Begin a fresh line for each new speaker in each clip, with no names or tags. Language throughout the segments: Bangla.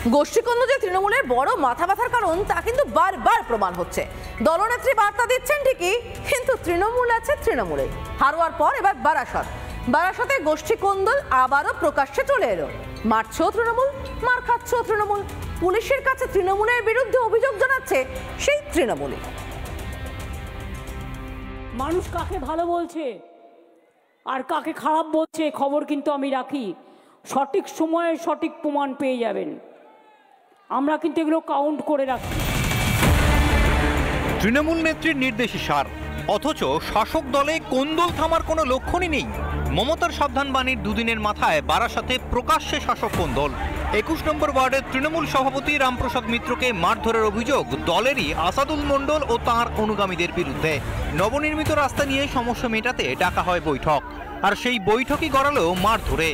গোষ্ঠীকন্দ যে তৃণমূলের বড় মাথা ব্যথার কারণ তা কিন্তু বারবার প্রমাণ হচ্ছে। দলনেত্রী বার্তা দিচ্ছেন ঠিকই, কিন্তু তৃণমূল আছে তৃণমূলে। হারোয়ার পর এবার বারাসতে গোষ্ঠীকন্দল আবারও প্রকাশ্যে চলে এলো। মারছেও তৃণমূল, মার খাচ্ছেও তৃণমূল। পুলিশের কাছে তৃণমূলের বিরুদ্ধে অভিযোগ জানাচ্ছে সেই তৃণমূলে।
মানুষ কাকে ভালো বলছে আর কাকে খারাপ বলছে খবর কিন্তু আমি রাখি। সঠিক সময়ে সঠিক প্রমাণ পেয়ে যাবেন। আমরা কিন্তু এগুলো কাউন্ট করে রাখি।
তৃণমূল নেত্রীর নির্দেশে সার, অথচ শাসক দলে কোন্দল থামার কোনো লক্ষণই নেই। মমতার সাবধান বাণীর দুদিনের মাথায় বারাসাতে প্রকাশ্যে শাসক কোন্দল। 21 নম্বর ওয়ার্ডের তৃণমূল সভাপতি রামপ্রসাদ মিত্রকে মারধরের অভিযোগ দলেরই আসাদুল মণ্ডল ও তাঁর অনুগামীদের বিরুদ্ধে। নবনির্মিত রাস্তা নিয়ে সমস্যা মেটাতে ডাকা হয় বৈঠক, আর সেই বৈঠকই গড়ালো মারধরে।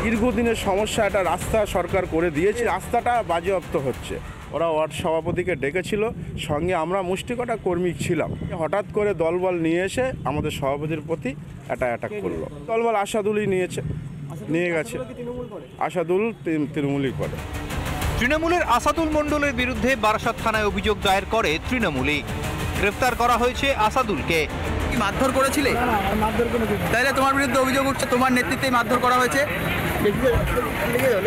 দীর্ঘদিনের সমস্যা, একটা রাস্তা সরকার করে দিয়েছে, রাস্তাটা বাজেয়াপ্ত হচ্ছে। ওরা ওয়ার্ড সভাপতিকে ডেকেছিল, সঙ্গে আমরা মুষ্টিকটা কর্মী ছিলাম। হঠাৎ করে দলবল নিয়ে এসে আমাদের সভাপতির প্রতি অ্যাটাক করলো। দলবল আসাদুলই নিয়ে গেছে। আসাদুল তৃণমূলই করে।
তৃণমূলের আসাদুল মণ্ডলের বিরুদ্ধে বারাসাত থানায় অভিযোগ দায়ের করে তৃণমূলই। গ্রেফতার করা হয়েছে আসাদুলকে।
মারধর করেছিলে? তাইলে তোমার বিরুদ্ধে অভিযোগ উঠছে তোমার নেতৃত্বে মারধর করা হয়েছে,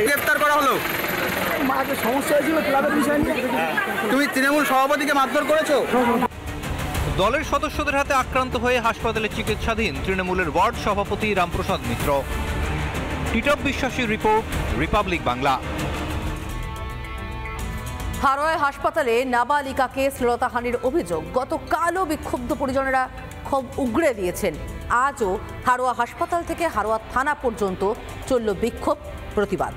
গ্রেফতার করা হলো। সমস্যা হয়েছিল ক্লাবের বিষয় নিয়ে, তুমি তৃণমূল সভাপতিকে মারধর করেছো।
দলের সদস্যদের হাতে আক্রান্ত হয়ে হাসপাতালে চিকিৎসাধীন তৃণমূলের ওয়ার্ড সভাপতি রামপ্রসাদ মিত্র। টিটপ বিশ্বাসীর রিপোর্ট, রিপাবলিক বাংলা।
হারোয় হাসপাতালে নাবালিকাকে শ্লীলতাহানির অভিযোগ। গতকালও বিক্ষুব্ধ পরিজনেরা ক্ষোভ উগরে দিয়েছেন। আজও হারোয়া হাসপাতাল থেকে হারোয়া থানা পর্যন্ত চলল বিক্ষোভ, প্রতিবাদ।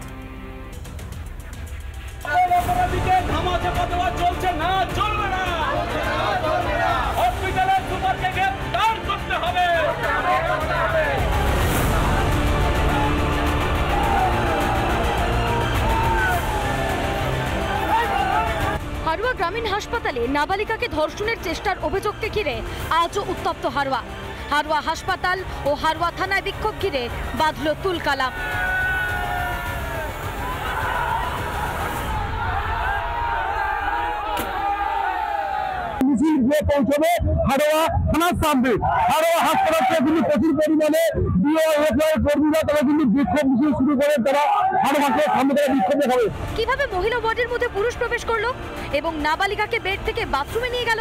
হারোয়া গ্রামীণ হাসপাতালে নাবালিকাকে ধর্ষণের চেষ্টার অভিযোগকে ঘিরে আজও উত্তপ্ত হারোয়া। হারোয়া হাসপাতাল ও হারোয়া থানায় বিক্ষোভ ঘিরে বাঁধল তুলকালাম।
পৌঁছবে হারোয়া থানার সামনে। হারোয়া হাসপাতাল থেকে কিন্তু প্রচুর পরিমাণে কর্মীরা তারা কিন্তু বিক্ষোভ মিছিল শুরু করে, তারা হারোয়াকে সামনে থেকে বিক্ষোভ দেখাবে।
কিভাবে মহিলা ওয়ার্ডের মধ্যে পুরুষ প্রবেশ করলো এবং নাবালিকাকে বেড থেকে বাথরুমে নিয়ে গেল,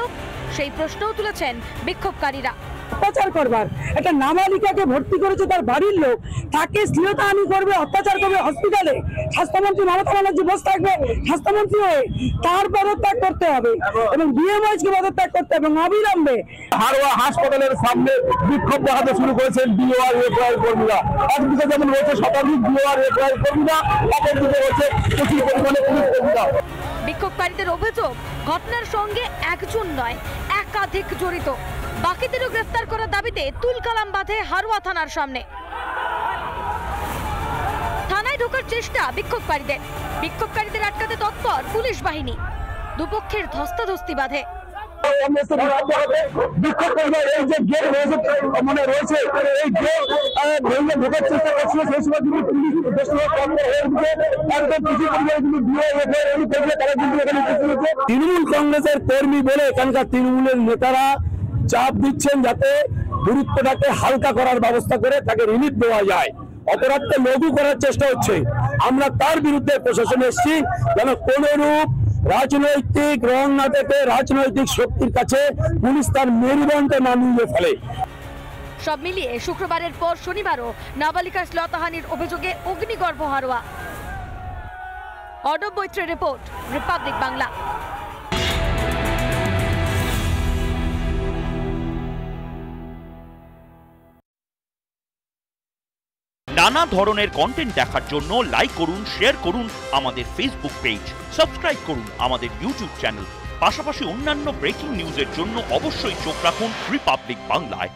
সেই প্রশ্নও তুলেছেন বিক্ষোভকারীরা।
অত্যাচার করবার একটা নাবালিকাকে ভর্তি করেছে তার বাড়ির লোক, তাকে শ্লীলতাহানি করবে, অত্যাচার করবে হসপিটালে। স্বাস্থ্যমন্ত্রী মমতা ব্যানার্জি বসে থাকবে স্বাস্থ্যমন্ত্রী হয়ে, তার পদত্যাগ করতে হবে এবং ডিএমওএইচকে পদত্যাগ করতে হবে এবং অবিলম্বে।
হারোয়া হাসপাতালের সামনে বিক্ষোভ দেখাতে শুরু করেছেন ডিওআর এফআই কর্মীরা। একদিকে যেমন রয়েছে শতাধিক ডিওআর এফআই কর্মীরা, অপরদিকে রয়েছে প্রচুর পরিমাণে পুলিশ কর্মীরা।
বিক্ষোভকারীদের অভিযোগ, ঘটনার সঙ্গে একজন নয় একাধিক জড়িত। বাকিদেরও গ্রেফতার করার দাবিতে তুলকালাম বাঁধে হারোয়া থানার সামনে। থানায় ঢোকার চেষ্টা বিক্ষোভকারীদের আটকাতে তৎপর পুলিশ বাহিনী। দুপক্ষের ধস্তাধস্তি বাঁধে।
তৃণমূল কংগ্রেসের কর্মী বলে এখানকার তৃণমূলের নেতারা চাপ দিচ্ছেন যাতে গুরুত্বটাকে হালকা করার ব্যবস্থা করে তাকে রিলিফ দেওয়া যায়। অপরাধকে লঘু করার চেষ্টা হচ্ছে। আমরা তার বিরুদ্ধে প্রশাসনে এসেছি যেন কোনরূপ রাজনৈতিক রং না দেখে রাজনৈতিক শক্তির কাছে পুলিশ তার মেরুদণ্ড না নিয়ে ফেলে।
সব মিলিয়ে শুক্রবারের পর শনিবারও নাবালিকা শ্লীলতাহানির অভিযোগে অগ্নিগর্ভ হারোয়া। অর্ণব বৈত্রের রিপোর্ট, রিপাবলিক বাংলা।
নানা ধরনের কন্টেন্ট দেখার জন্য লাইক করুন, শেয়ার করুন আমাদের ফেসবুক পেজ, সাবস্ক্রাইব করুন আমাদের ইউটিউব চ্যানেল। পাশাপাশি অন্যান্য ব্রেকিং নিউজের জন্য অবশ্যই চোখ রাখুন রিপাবলিক বাংলায়।